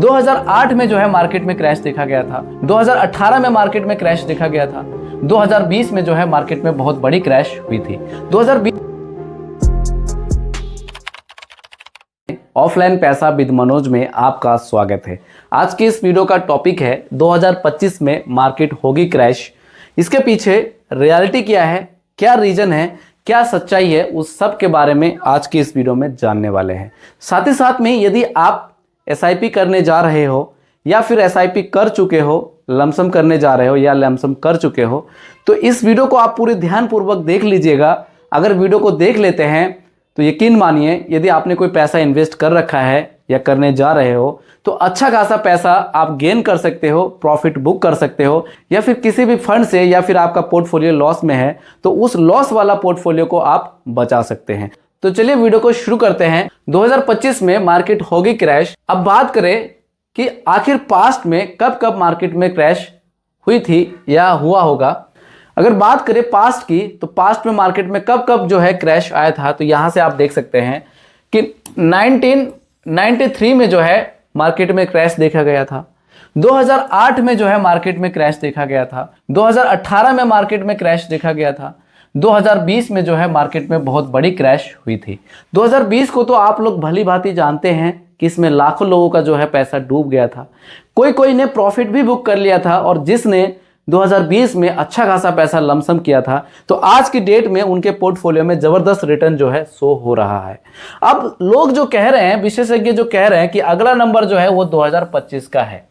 2008 में जो है मार्केट में क्रैश देखा गया था, 2018 में मार्केट में क्रैश देखा गया था, 2020 में जो है मार्केट में बहुत बड़ी क्रैश हुई थी। 2020 ऑफलाइन पैसा विद मनोज में आपका स्वागत है। आज की इस वीडियो का टॉपिक है 2025 में मार्केट होगी क्रैश। इसके पीछे रियलिटी क्या है, क्या रीजन है, क्या सच्चाई है, उस सब के बारे में आज की इस वीडियो में जानने वाले हैं। साथ ही साथ में यदि आप एसआईपी करने जा रहे हो या फिर एसआईपी कर चुके हो, लमसम करने जा रहे हो या लमसम कर चुके हो, तो इस वीडियो को आप पूरी ध्यानपूर्वक देख लीजिएगा। अगर वीडियो को देख लेते हैं तो यकीन मानिए, यदि आपने कोई पैसा इन्वेस्ट कर रखा है या करने जा रहे हो तो अच्छा खासा पैसा आप गेन कर सकते हो, प्रॉफिट बुक कर सकते हो, या फिर किसी भी फंड से, या फिर आपका पोर्टफोलियो लॉस में है तो उस लॉस वाला पोर्टफोलियो को आप बचा सकते हैं। तो चलिए वीडियो को शुरू करते हैं। 2025 में मार्केट होगी क्रैश। अब बात करें कि आखिर पास्ट में कब कब मार्केट में क्रैश हुई थी या हुआ होगा। अगर बात करें पास्ट की, तो पास्ट में मार्केट में कब कब जो है क्रैश आया था, तो यहां से आप देख सकते हैं कि 1993 में जो है मार्केट में क्रैश देखा गया था, 2008 में जो है मार्केट में क्रैश देखा गया था, 2018 में मार्केट में क्रैश देखा गया था, 2020 में जो है मार्केट में बहुत बड़ी क्रैश हुई थी। 2020 को तो आप लोग भली भांति जानते हैं कि इसमें लाखों लोगों का जो है पैसा डूब गया था। कोई ने प्रॉफिट भी बुक कर लिया था, और जिसने 2020 में अच्छा खासा पैसा लमसम किया था तो आज की डेट में उनके पोर्टफोलियो में जबरदस्त रिटर्न जो है शो हो रहा है। अब लोग जो कह रहे हैं, विशेषज्ञ जो कह रहे हैं कि अगला नंबर जो है वो 2025 का है।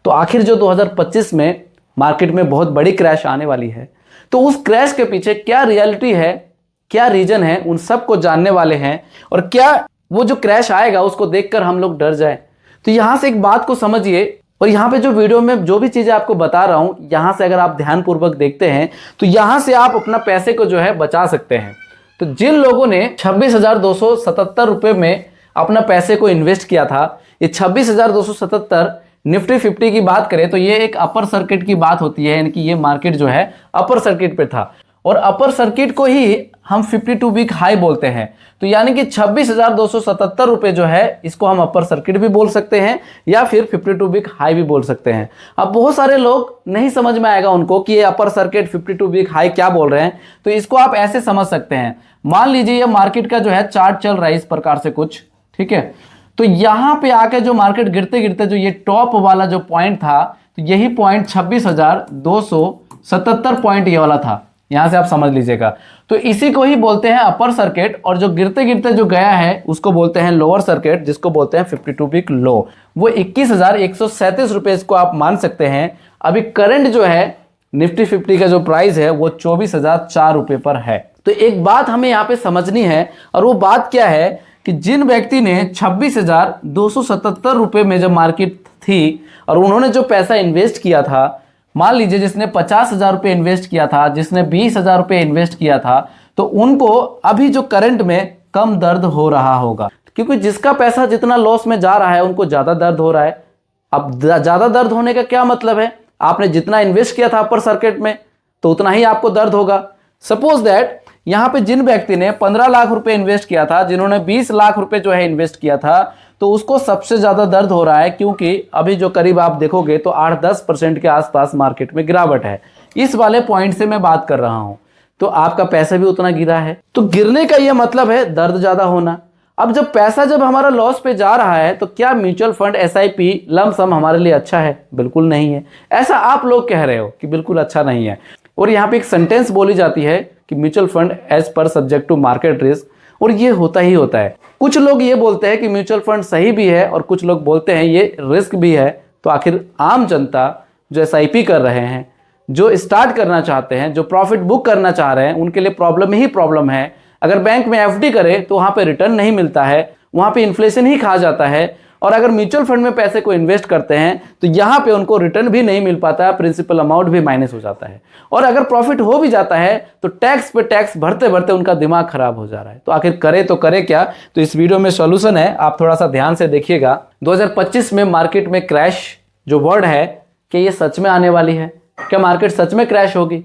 तो आखिर जो 2025 में मार्केट में बहुत बड़ी क्रैश आने वाली है, तो उस क्रैश के पीछे क्या रियलिटी है, क्या रीजन है, उन सब को जानने वाले हैं। और क्या वो जो क्रैश आएगा उसको देखकर हम लोग डर जाएं। तो यहां से एक बात को समझिए, और यहाँ पे जो वीडियो में जो भी चीजें आपको बता रहा हूं, यहां से अगर आप ध्यानपूर्वक देखते हैं तो यहां से आप अपना पैसे को जो है बचा सकते हैं। तो जिन लोगों ने 26,277 रुपए में अपना पैसे को इन्वेस्ट किया था, ये 26,277 निफ्टी 50 की बात करें तो ये एक अपर सर्किट की बात होती है, यानी कि ये मार्केट जो है अपर सर्किट पे था, और अपर सर्किट को ही हम 52 वीक हाई बोलते हैं। तो यानी कि 26,277 रुपए जो है, इसको हम अपर सर्किट भी बोल सकते हैं या फिर 52 वीक हाई भी बोल सकते हैं। अब बहुत सारे लोग नहीं समझ में आएगा उनको कि ये अपर सर्किट 52 वीक हाई क्या बोल रहे हैं। तो इसको आप ऐसे समझ सकते हैं, मान लीजिए ये मार्केट का जो है चार्ट चल रहा है इस प्रकार से कुछ, ठीक है। तो यहां पे आके जो मार्केट गिरते गिरते जो ये टॉप वाला जो पॉइंट था, तो यही पॉइंट 26,277 पॉइंट ये वाला था, यहां से आप समझ लीजिएगा। तो इसी को ही बोलते हैं अपर सर्किट, और जो गिरते गिरते जो गया है उसको बोलते हैं लोअर सर्किट, जिसको बोलते हैं 52 वीक लो। वो 21,137 रुपए इसको आप मान सकते हैं। अभी करंट जो है निफ्टी 50 का जो प्राइस है वो 24,004 रुपए पर है। तो एक बात हमें यहाँ पे समझनी है, और वो बात क्या है कि जिन व्यक्ति ने 26,277 रुपए में जब मार्केट थी और उन्होंने जो पैसा इन्वेस्ट किया था, मान लीजिए जिसने 50,000 रुपये इन्वेस्ट किया था, जिसने 20,000 रुपये इन्वेस्ट किया था, तो उनको अभी जो करंट में कम दर्द हो रहा होगा, क्योंकि जिसका पैसा जितना लॉस में जा रहा है उनको ज्यादा दर्द हो रहा है। अब ज्यादा दर्द होने का क्या मतलब है, आपने जितना इन्वेस्ट किया था अपर सर्किट में तो उतना ही आपको दर्द होगा। सपोज दैट यहाँ पे जिन व्यक्ति ने 15 लाख रुपए इन्वेस्ट किया था, जिन्होंने 20 लाख रुपए जो है इन्वेस्ट किया था, तो उसको सबसे ज्यादा दर्द हो रहा है, क्योंकि अभी जो करीब आप देखोगे तो 8-10% के आसपास मार्केट में गिरावट है। इस वाले पॉइंट से मैं बात कर रहा हूं, तो आपका पैसा भी उतना गिरा है। तो गिरने का यह मतलब है दर्द ज्यादा होना। अब जब पैसा जब हमारा लॉस पे जा रहा है, तो क्या म्यूचुअल फंड एसआईपी लमसम हमारे लिए अच्छा है? बिल्कुल नहीं है। ऐसा आप लोग कह रहे हो कि बिल्कुल अच्छा नहीं है, और यहाँ पे एक सेंटेंस बोली जाती है कि mutual fund as per subject to market risk, और ये होता ही होता है। कुछ लोग ये बोलते हैं कि म्यूचुअल फंड सही भी है, और कुछ लोग बोलते हैं ये रिस्क भी है। तो आखिर आम जनता जो एसआईपी कर रहे हैं, जो स्टार्ट करना चाहते हैं, जो प्रॉफिट बुक करना चाह रहे हैं, उनके लिए प्रॉब्लम ही प्रॉब्लम है। अगर बैंक में एफडी करे तो वहां पे रिटर्न नहीं मिलता है, वहां पे इन्फ्लेशन ही खा जाता है, और अगर म्यूचुअल फंड में पैसे को इन्वेस्ट करते हैं तो यहाँ पे उनको रिटर्न भी नहीं मिल पाता है, प्रिंसिपल अमाउंट भी माइनस हो जाता है, और अगर प्रॉफिट हो भी जाता है तो टैक्स पे टैक्स भरते भरते उनका दिमाग खराब हो जा रहा है। तो आखिर करे तो करे क्या? तो इस वीडियो में सॉल्यूशन है, आप थोड़ा सा ध्यान से देखिएगा। 2025 में मार्केट में क्रैश जो वर्ड है, क्या ये सच में आने वाली है? क्या मार्केट सच में क्रैश होगी?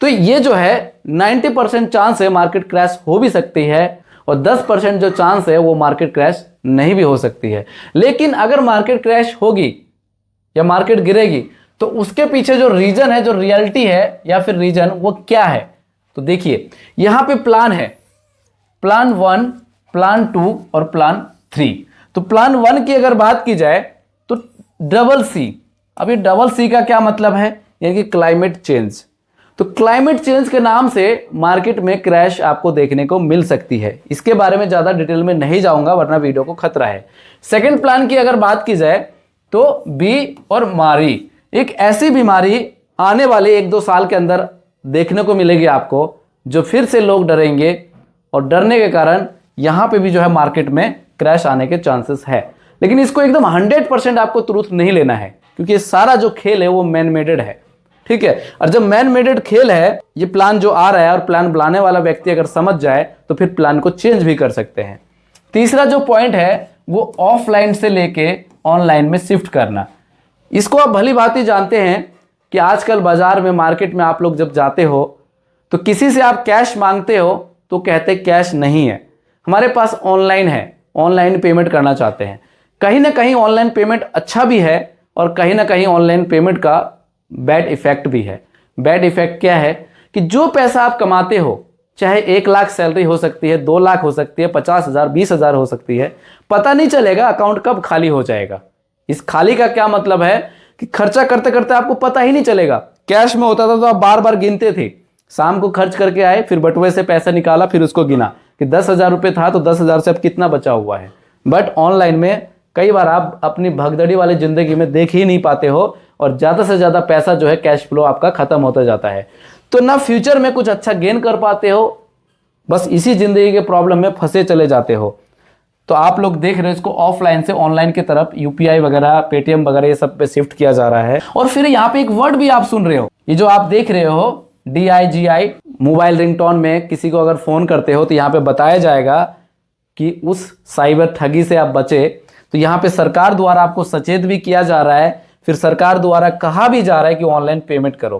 तो ये जो है 90% चांस है मार्केट क्रैश हो भी सकती है, और 10% जो चांस है वो मार्केट क्रैश नहीं भी हो सकती है। लेकिन अगर मार्केट क्रैश होगी या मार्केट गिरेगी तो उसके पीछे जो रीजन है, जो रियलिटी है या फिर रीजन, वो क्या है? तो देखिए यहां पे प्लान है, प्लान 1, प्लान 2 और प्लान 3। तो प्लान 1 की अगर बात की जाए तो डबल सी। अब ये डबल सी का क्या मतलब है? यानी कि क्लाइमेट चेंज। तो क्लाइमेट चेंज के नाम से मार्केट में क्रैश आपको देखने को मिल सकती है। इसके बारे में ज्यादा डिटेल में नहीं जाऊंगा वरना वीडियो को खतरा है। सेकंड प्लान की अगर बात की जाए तो बी और मारी, एक ऐसी बीमारी आने वाले 1-2 साल के अंदर देखने को मिलेगी आपको, जो फिर से लोग डरेंगे और डरने के कारण यहां पे भी जो है मार्केट में क्रैश आने के चांसेस है। लेकिन इसको एकदम 100% आपको तुरंत नहीं लेना है, क्योंकि ये सारा जो खेल है वो मैन मेडेड है, ठीक है। और जब मैन मेडेड खेल है, ये प्लान जो आ रहा है और प्लान बनाने वाला व्यक्ति अगर समझ जाए तो फिर प्लान को चेंज भी कर सकते हैं। तीसरा जो पॉइंट है वो ऑफलाइन से लेके ऑनलाइन में शिफ्ट करना। इसको आप भली भांति जानते हैं कि आजकल बाजार में, मार्केट में आप लोग जब जाते हो तो किसी से आप कैश मांगते हो तो कहते कैश नहीं है, हमारे पास ऑनलाइन है, ऑनलाइन पेमेंट करना चाहते हैं। कहीं ना कहीं ऑनलाइन पेमेंट अच्छा भी है और कहीं ना कहीं ऑनलाइन पेमेंट का बैड इफेक्ट भी है। बैड इफेक्ट क्या है कि जो पैसा आप कमाते हो, चाहे 1 लाख सैलरी हो सकती है, 2 लाख हो सकती है, 50,000, 20,000 हो सकती है, पता नहीं चलेगा अकाउंट कब खाली हो जाएगा। इस खाली का क्या मतलब है कि खर्चा करते करते आपको पता ही नहीं चलेगा। कैश में होता था तो आप बार बार गिनते थे, शाम को खर्च करके आए, फिर बटुए से पैसा निकाला, फिर उसको गिना कि 10,000 रुपये था तो 10,000 से अब कितना बचा हुआ है। बट ऑनलाइन में कई बार आप अपनी भगदड़ी वाली जिंदगी में देख ही नहीं पाते हो और ज़्यादा से ज़्यादा पैसा जो है कैश फ्लो आपका खत्म होता जाता है। तो ना फ्यूचर में कुछ अच्छा गेन कर पाते हो, बस इसी जिंदगी के प्रॉब्लम में फंसे चले जाते हो। तो आप लोग देख रहे हो इसको ऑफलाइन से ऑनलाइन की तरफ, यूपीआई वगैरह, पेटीएम वगैरह ये सब पे शिफ्ट किया जा रहा है। और फिर यहाँ पे एक वर्ड भी आप सुन रहे हो, ये जो आप देख रहे हो DIGI, मोबाइल रिंगटोन में किसी को अगर फोन करते हो तो यहाँ पे बताया जाएगा कि उस साइबर ठगी से आप बचे। तो यहाँ पे सरकार द्वारा आपको सचेत भी किया जा रहा है, फिर सरकार द्वारा कहा भी जा रहा है कि ऑनलाइन पेमेंट करो।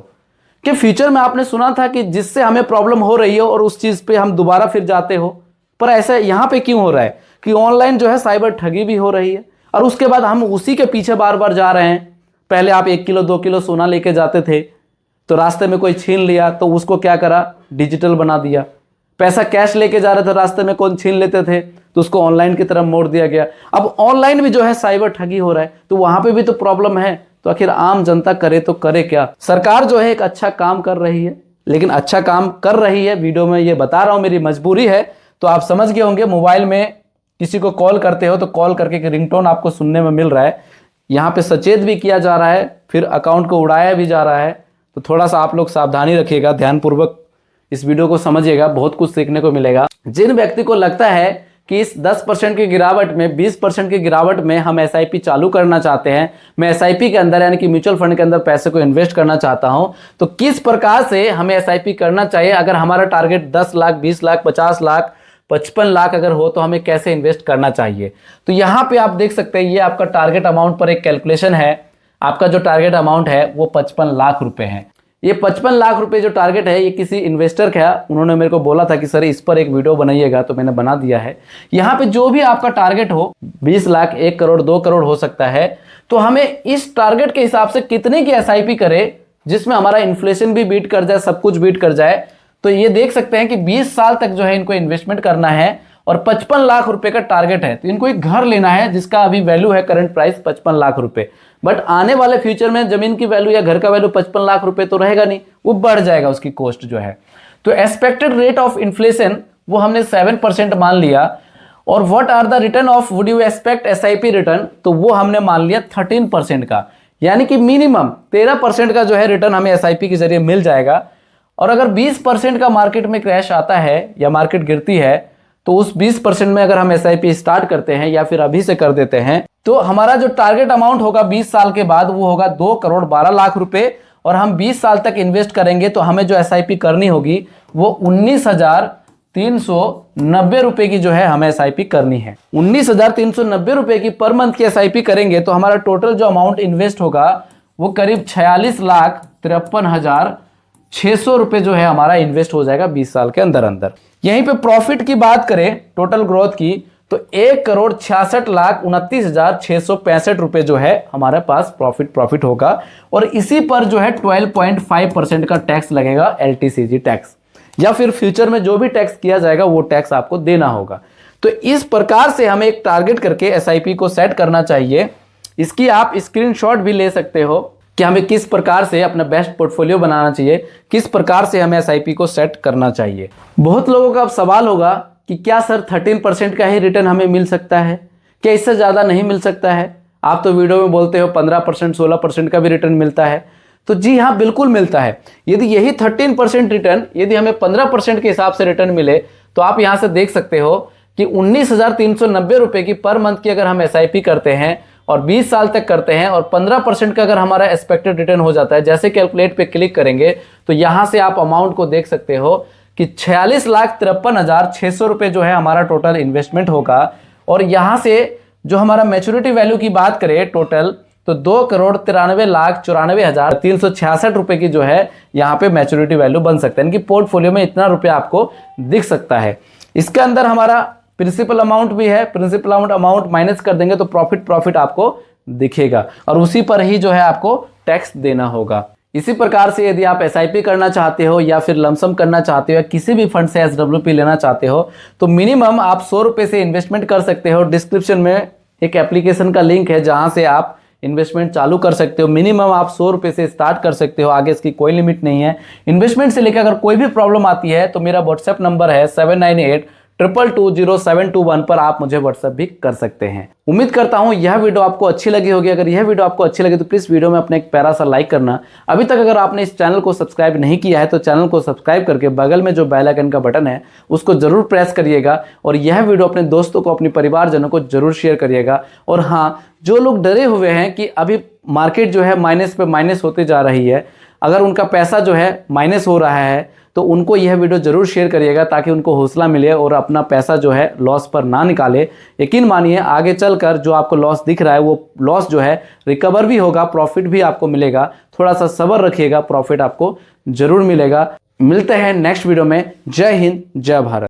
कि फ्यूचर में आपने सुना था कि जिससे हमें प्रॉब्लम हो रही हो और उस चीज पे हम दोबारा फिर जाते हो, पर ऐसा यहाँ पे क्यों हो रहा है कि ऑनलाइन जो है साइबर ठगी भी हो रही है और उसके बाद हम उसी के पीछे बार बार जा रहे हैं। पहले आप 1 किलो 2 किलो सोना लेके जाते थे तो रास्ते में कोई छीन लिया तो उसको क्या करा, डिजिटल बना दिया। पैसा कैश लेके जा रहे थे, रास्ते में कौन छीन लेते थे तो उसको ऑनलाइन की तरफ मोड़ दिया गया। अब ऑनलाइन भी जो है साइबर ठगी हो रहा है, तो वहां पे भी तो प्रॉब्लम है। तो आखिर आम जनता करे तो करे क्या? सरकार जो है एक अच्छा काम कर रही है, लेकिन अच्छा काम कर रही है, वीडियो में ये बता रहा हूं, मेरी मजबूरी है। तो आप समझ गए होंगे, मोबाइल में किसी को कॉल करते हो तो कॉल करके एक रिंगटोन आपको सुनने में मिल रहा है, यहाँ पे सचेत भी किया जा रहा है, फिर अकाउंट को उड़ाया भी जा रहा है। तो थोड़ा सा आप लोग सावधानी रखिएगा, ध्यानपूर्वक इस वीडियो को समझिएगा, बहुत कुछ सीखने को मिलेगा। जिन व्यक्ति को लगता है कि इस 10% की गिरावट में, 20% की गिरावट में हम SIP चालू करना चाहते हैं, मैं SIP के अंदर यानी कि म्यूचुअल फंड के अंदर पैसे को इन्वेस्ट करना चाहता हूं, तो किस प्रकार से हमें SIP करना चाहिए, अगर हमारा टारगेट 10 लाख, 20 लाख, 50 लाख, 55 लाख अगर हो तो हमें कैसे इन्वेस्ट करना चाहिए। तो यहाँ पे आप देख सकते हैं, ये आपका टारगेट अमाउंट पर एक कैलकुलेशन है। आपका जो टारगेट अमाउंट है वो 55 लाख रुपए है। ये 55 लाख रुपए जो टारगेट है, ये किसी इन्वेस्टर का, उन्होंने मेरे को बोला था कि सर इस पर एक वीडियो बनाइएगा, तो मैंने बना दिया है। यहाँ पे जो भी आपका टारगेट हो, 20 लाख, 1 करोड़, 2 करोड़ हो सकता है, तो हमें इस टारगेट के हिसाब से कितने की SIP करे जिसमें हमारा इन्फ्लेशन भी बीट कर जाए, सब कुछ बीट कर जाए। तो ये देख सकते हैं कि 20 साल तक जो है इनको इन्वेस्टमेंट करना है और 55 लाख रुपए का टारगेट है। तो इनको एक घर लेना है जिसका अभी वैल्यू है, करंट प्राइस 55 लाख रुपए। बट आने वाले फ्यूचर में जमीन की वैल्यू या घर का वैल्यू 55 लाख रुपए तो रहेगा नहीं, वो बढ़ जाएगा उसकी कॉस्ट जो है। तो एक्सपेक्टेड रेट ऑफ इन्फ्लेशन वो हमने 7% मान लिया। और what are the return of would you expect SIP return, तो वो हमने मान लिया 13% का, यानी कि मिनिमम 13% का जो है रिटर्न हमें SIP के जरिए मिल जाएगा। और अगर 20% का मार्केट में क्रैश आता है या मार्केट गिरती है, तो उस 20% में अगर हम SIP स्टार्ट करते हैं या फिर अभी से कर देते हैं, तो हमारा जो टारगेट अमाउंट होगा 20 साल के बाद वो होगा 2 करोड़ 12 लाख रुपए। और हम 20 साल तक इन्वेस्ट करेंगे तो हमें जो SIP करनी होगी वो 19,390 रुपए की जो है हमें SIP करनी है। 19,390 रुपए की पर मंथ की SIP करेंगे तो हमारा टोटल जो अमाउंट इन्वेस्ट होगा वो करीब 46,53,600 रुपए जो है हमारा इन्वेस्ट हो जाएगा 20 साल के अंदर अंदर। यहीं पे प्रॉफिट की बात करें, टोटल ग्रोथ की, तो 1,66,29,665 रुपए जो है हमारे पास प्रॉफिट होगा। और इसी पर जो है 12.5% का टैक्स लगेगा, LTCG टैक्स, या फिर फ्यूचर में जो भी टैक्स किया जाएगा वो टैक्स आपको देना होगा। तो इस प्रकार से हमें एक टारगेट करके SIP को सेट करना चाहिए। इसकी आप स्क्रीनशॉट भी ले सकते हो कि हमें किस प्रकार से अपना बेस्ट पोर्टफोलियो बनाना चाहिए, किस प्रकार से हमें SIP को सेट करना चाहिए। बहुत लोगों का अब सवाल होगा कि क्या सर 13% का ही रिटर्न हमें मिल सकता है, क्या इससे ज़्यादा नहीं मिल सकता है? आप तो वीडियो में बोलते हो 15% 16% का भी रिटर्न मिलता है। तो जी हाँ, बिल्कुल मिलता है। यदि यही 13% रिटर्न यदि हमें 15% के हिसाब से रिटर्न मिले तो आप यहाँ से देख सकते हो कि 19,390 रुपये की पर मंथ की अगर हम SIP करते हैं और 20 साल तक करते हैं और 15% का अगर हमारा एक्सपेक्टेड रिटर्न हो जाता है, जैसे कैलकुलेट पे क्लिक करेंगे तो यहाँ से आप अमाउंट को देख सकते हो कि 46,53,600 रुपये जो है हमारा टोटल इन्वेस्टमेंट होगा। और यहाँ से जो हमारा मैच्योरिटी वैल्यू की बात करें टोटल, तो 2,93,94,366 रुपये की जो है यहाँ पे मैच्योरिटी वैल्यू बन सकता है। इनकी पोर्टफोलियो में इतना रुपया आपको दिख सकता है। इसके अंदर हमारा प्रिंसिपल अमाउंट भी है, प्रिंसिपल अमाउंट माइनस कर देंगे तो प्रॉफिट आपको दिखेगा और उसी पर ही जो है आपको टैक्स देना होगा। इसी प्रकार से यदि आप SIP करना चाहते हो या फिर लमसम करना चाहते हो या किसी भी फंड से SWP लेना चाहते हो तो मिनिमम आप 100 रुपये से इन्वेस्टमेंट कर सकते हो। डिस्क्रिप्शन में एक एप्लीकेशन का लिंक है जहां से आप इन्वेस्टमेंट चालू कर सकते हो। मिनिमम आप 100 रुपये से स्टार्ट कर सकते हो, आगे इसकी कोई लिमिट नहीं है। इन्वेस्टमेंट से लेकर अगर कोई भी प्रॉब्लम आती है तो मेरा व्हाट्सएप नंबर है 7982220721 पर आप मुझे व्हाट्सएप भी कर सकते हैं। उम्मीद करता हूं यह वीडियो आपको अच्छी लगी होगी। अगर यह वीडियो आपको अच्छी लगी तो प्लीज वीडियो में अपने एक प्यारा सा लाइक करना। अभी तक अगर आपने इस चैनल को सब्सक्राइब नहीं किया है तो चैनल को सब्सक्राइब करके बगल में जो बेल आइकन का बटन है उसको जरूर प्रेस करिएगा और यह वीडियो अपने दोस्तों को, अपने परिवारजनों को जरूर शेयर करिएगा। और हाँ, जो लोग डरे हुए हैं कि अभी मार्केट जो है माइनस पे माइनस होती जा रही है, अगर उनका पैसा जो है माइनस हो रहा है तो उनको यह वीडियो जरूर शेयर करिएगा ताकि उनको हौसला मिले और अपना पैसा जो है लॉस पर ना निकाले। यकीन मानिए आगे चलकर जो आपको लॉस दिख रहा है वो लॉस जो है रिकवर भी होगा, प्रॉफिट भी आपको मिलेगा। थोड़ा सा सब्र रखिएगा, प्रॉफिट आपको जरूर मिलेगा। मिलते हैं नेक्स्ट वीडियो में। जय हिंद, जय भारत।